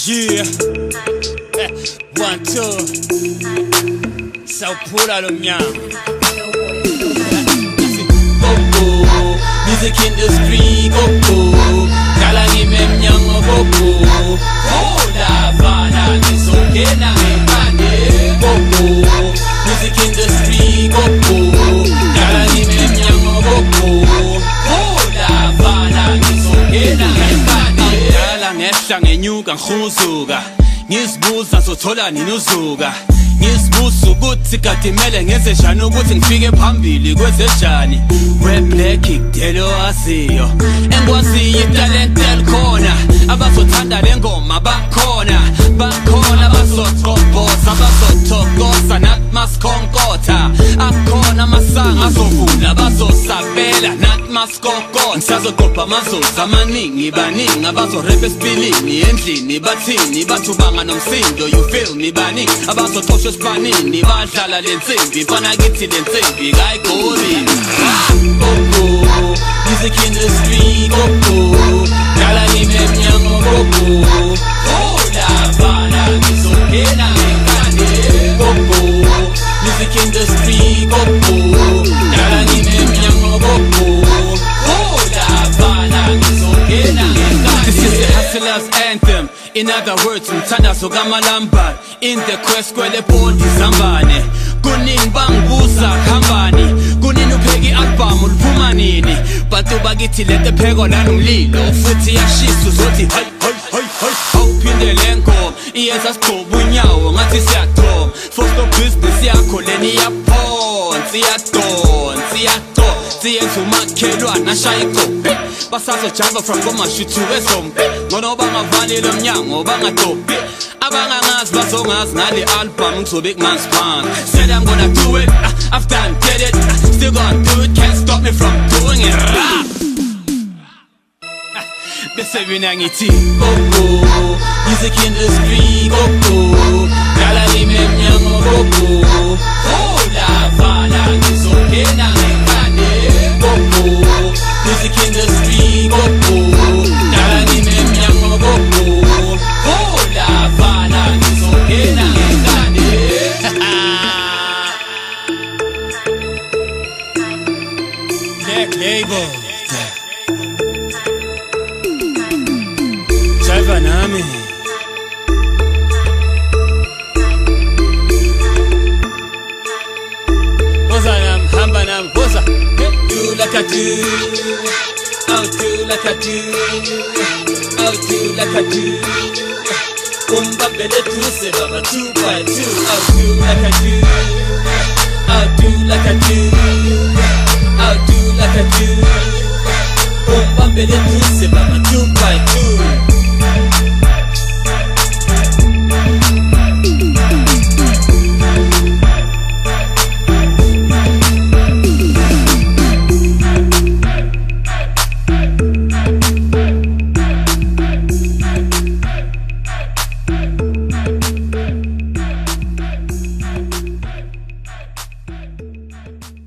Yeah. 1, 2. Sawuphula lo mnyango. Gogo, music industry, gogo. Kala ngime mnyango gogo. Hola bana ngizongena ngebane. Gogo, music industry, gogo. Kala ngime mnyango gogo. Hola bana ngizongena ngebane. Kala ngehla ngenyuka ngihuzuka. Ngizibuza sothola nini uzuka. Ngizibuza ukuthi kade mele ngenze njani ukuthi ngifike phambili kwezejani. We black ikdelo asiyo engwaziyo italent elikhona. Abazothanda le ngoma bakhona. Bakhona abazothokoza abazothokoza nathi masikhonkotha. Akhona amasanga azovula bazosabela nathi masikokotha. Ngisazogqobha amazozi amaningi baningi abazorepa esipilini endlini bathini bathu banga nomsindo you feel me baningi abazothoshwa esibanini badlala lensimbi mfana kithi lensimbi kayigori. Gogo, music industry, gogo. Kala ngime mnyango gogo. Hola bana ngizongena ngebane. Gogo, music industry, gogo. Kala ngime mnyango gogo. Hola bana ngizongena ngebane. This is the hustler's anthem. In other words, mthandazo kaMalamba. In the quest kwele body zambane. Kuningi bangibuza khambani. Kunini upheki album uliphuma nini. Bantu bakithi lento pheko nanomlilo futhi yashisa uzothi hey hey hey hey. Awuphinde lenko iyenza sigcoba unyawo ngathi siyagcoma. Fosto business yakho leni yaphonsi iyadonsa iyadonsa iyenza umakhelwane ashaya igcobi. Basazojava from komashuthi wezombi. Ngono bangavali lo mnyango bangadobhi. Abangangazi bazongazi ngale album ngizobe kumanzi phansi. Said I'm gonna do it, I've done did it, still gonna do it, can't stop me from doing it. Rap. Bese mina ngithi gogo, music industry gogo. Kala ngime mnyango gogo. Hola bana ngizongena ngebane. Gogo, music industry gogo. Kala ngime mnyango gogo. Hola bana ngizongena ngebane. Black Label Jaiva nami Woza nam, hamba nam, woza. Do like I do, I'll do like I do, I'll do like I do. Bele tuse baba 2 by 2. I'll do like I do, I'll do like I do, I'll do like I do. Bele tuse baba